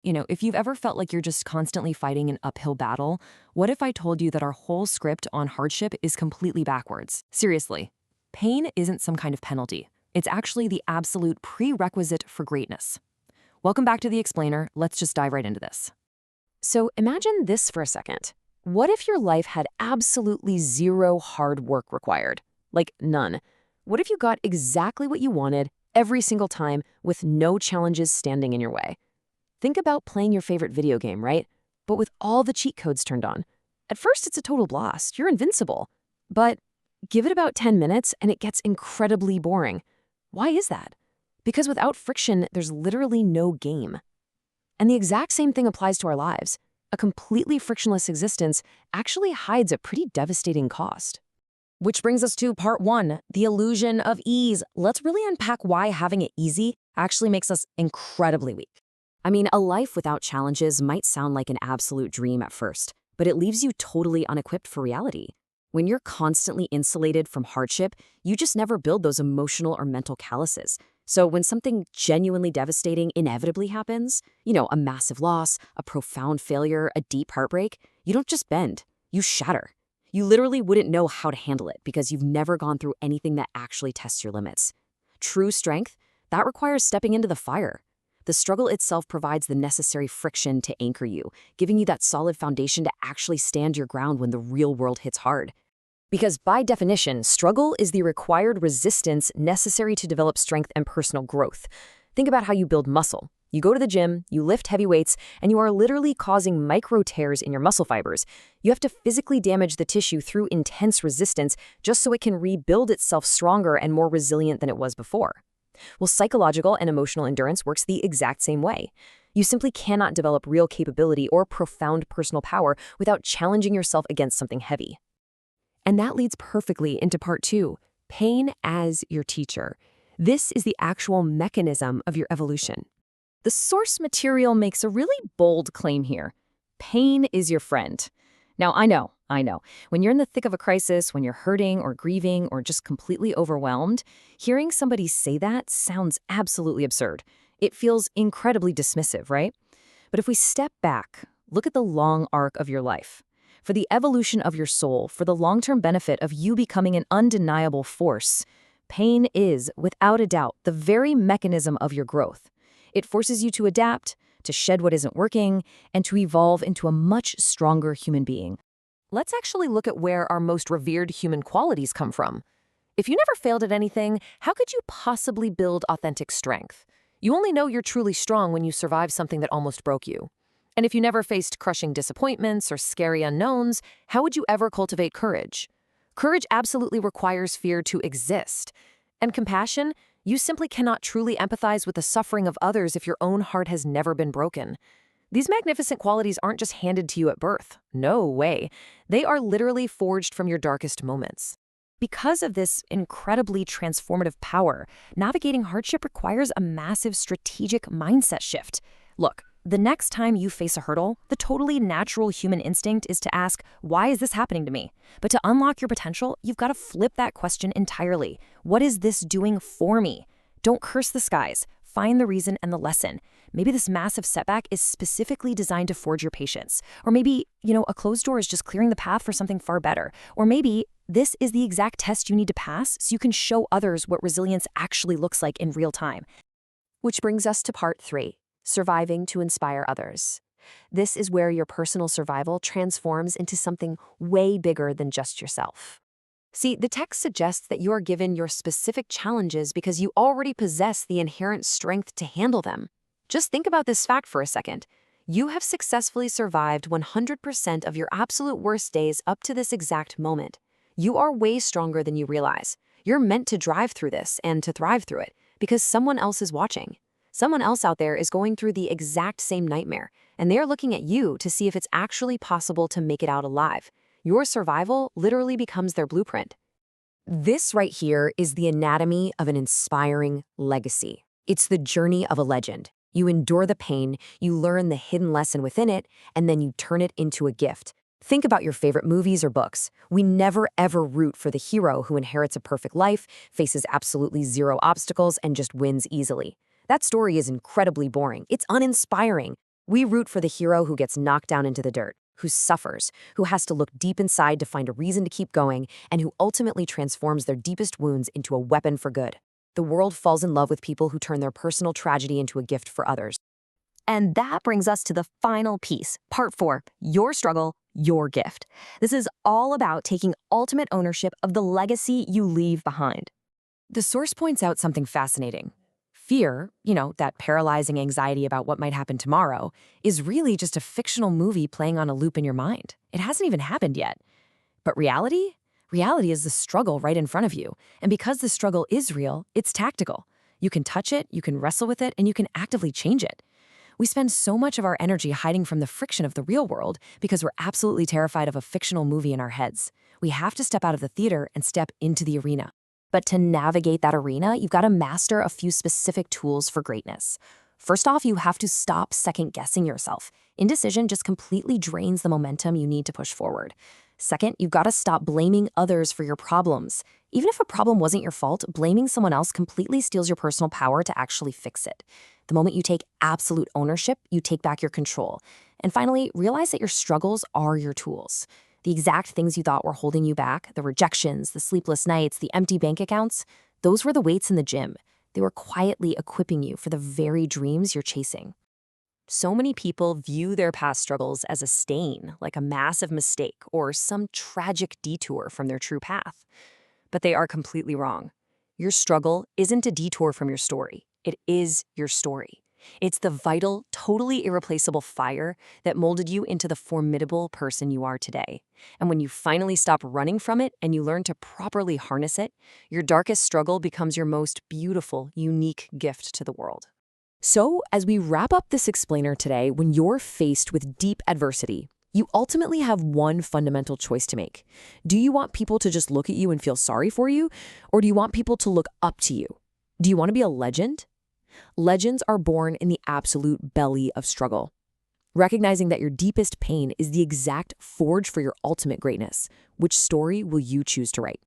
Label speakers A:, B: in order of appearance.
A: If you've ever felt like you're just constantly fighting an uphill battle, what if I told you that our whole script on hardship is completely backwards? Seriously, pain isn't some kind of penalty. It's actually the absolute prerequisite for greatness. Welcome back to The Explainer. Let's just dive right into this.
B: So imagine this for a second. What if your life had absolutely zero hard work required? Like none. What if you got exactly what you wanted every single time with no challenges standing in your way? Think about playing your favorite video game, right? But with all the cheat codes turned on. At first, it's a total blast. You're invincible. But give it about 10 minutes and it gets incredibly boring. Why is that? Because without friction, there's literally no game. And the exact same thing applies to our lives. A completely frictionless existence actually hides a pretty devastating cost. Which brings us to part one, the illusion of ease. Let's really unpack why having it easy actually makes us incredibly weak. I mean, a life without challenges might sound like an absolute dream at first, but it leaves you totally unequipped for reality. When you're constantly insulated from hardship, you just never build those emotional or mental calluses. So when something genuinely devastating inevitably happens, a massive loss, a profound failure, a deep heartbreak, you don't just bend, you shatter. You literally wouldn't know how to handle it because you've never gone through anything that actually tests your limits. True strength, that requires stepping into the fire. The struggle itself provides the necessary friction to anchor you, giving you that solid foundation to actually stand your ground when the real world hits hard. Because by definition, struggle is the required resistance necessary to develop strength and personal growth. Think about how you build muscle. You go to the gym, you lift heavy weights, and you are literally causing micro tears in your muscle fibers. You have to physically damage the tissue through intense resistance just so it can rebuild itself stronger and more resilient than it was before. Well, psychological and emotional endurance works the exact same way. You simply cannot develop real capability or profound personal power without challenging yourself against something heavy. And that leads perfectly into part two, pain as your teacher. This is the actual mechanism of your evolution. The source material makes a really bold claim here. Pain is your friend. Now, I know. When you're in the thick of a crisis, when you're hurting or grieving or just completely overwhelmed, hearing somebody say that sounds absolutely absurd. It feels incredibly dismissive, right? But if we step back, look at the long arc of your life. For the evolution of your soul, for the long-term benefit of you becoming an undeniable force, pain is, without a doubt, the very mechanism of your growth. It forces you to adapt, to shed what isn't working, and to evolve into a much stronger human being. Let's actually look at where our most revered human qualities come from. If you never failed at anything, how could you possibly build authentic strength? You only know you're truly strong when you survive something that almost broke you. And if you never faced crushing disappointments or scary unknowns, how would you ever cultivate courage? Courage absolutely requires fear to exist. And compassion, you simply cannot truly empathize with the suffering of others if your own heart has never been broken. These magnificent qualities aren't just handed to you at birth. No way. They are literally forged from your darkest moments. Because of this incredibly transformative power, navigating hardship requires a massive strategic mindset shift. Look, the next time you face a hurdle, the totally natural human instinct is to ask, why is this happening to me? But to unlock your potential, you've got to flip that question entirely. What is this doing for me? Don't curse the skies. Find the reason and the lesson. Maybe this massive setback is specifically designed to forge your patience. Or maybe, a closed door is just clearing the path for something far better. Or maybe this is the exact test you need to pass so you can show others what resilience actually looks like in real time. Which brings us to part three, surviving to inspire others. This is where your personal survival transforms into something way bigger than just yourself. See, the text suggests that you are given your specific challenges because you already possess the inherent strength to handle them. Just think about this fact for a second. You have successfully survived 100% of your absolute worst days up to this exact moment. You are way stronger than you realize. You're meant to drive through this and to thrive through it because someone else is watching. Someone else out there is going through the exact same nightmare, and they're looking at you to see if it's actually possible to make it out alive. Your survival literally becomes their blueprint. This right here is the anatomy of an inspiring legacy. It's the journey of a legend. You endure the pain, you learn the hidden lesson within it, and then you turn it into a gift. Think about your favorite movies or books. We never ever root for the hero who inherits a perfect life, faces absolutely zero obstacles, and just wins easily. That story is incredibly boring. It's uninspiring. We root for the hero who gets knocked down into the dirt, who suffers, who has to look deep inside to find a reason to keep going, and who ultimately transforms their deepest wounds into a weapon for good. The world falls in love with people who turn their personal tragedy into a gift for others.
A: And that brings us to the final piece, part 4, your struggle, your gift. This is all about taking ultimate ownership of the legacy you leave behind. The source points out something fascinating. Fear, that paralyzing anxiety about what might happen tomorrow, is really just a fictional movie playing on a loop in your mind. It hasn't even happened yet. But reality? Reality is the struggle right in front of you. And because the struggle is real, it's tactical. You can touch it, you can wrestle with it, and you can actively change it. We spend so much of our energy hiding from the friction of the real world because we're absolutely terrified of a fictional movie in our heads. We have to step out of the theater and step into the arena. But to navigate that arena, you've got to master a few specific tools for greatness. First off, you have to stop second-guessing yourself. Indecision just completely drains the momentum you need to push forward. Second, you've got to stop blaming others for your problems. Even if a problem wasn't your fault, blaming someone else completely steals your personal power to actually fix it. The moment you take absolute ownership, you take back your control. And finally, realize that your struggles are your tools. The exact things you thought were holding you back, the rejections, the sleepless nights, the empty bank accounts, those were the weights in the gym. They were quietly equipping you for the very dreams you're chasing. So many people view their past struggles as a stain, like a massive mistake or some tragic detour from their true path. But they are completely wrong. Your struggle isn't a detour from your story. It is your story. It's the vital, totally irreplaceable fire that molded you into the formidable person you are today. And when you finally stop running from it and you learn to properly harness it, your darkest struggle becomes your most beautiful, unique gift to the world.
B: So, as we wrap up this explainer today, when you're faced with deep adversity, you ultimately have one fundamental choice to make. Do you want people to just look at you and feel sorry for you? Or do you want people to look up to you? Do you want to be a legend? Legends are born in the absolute belly of struggle. Recognizing that your deepest pain is the exact forge for your ultimate greatness. Which story will you choose to write?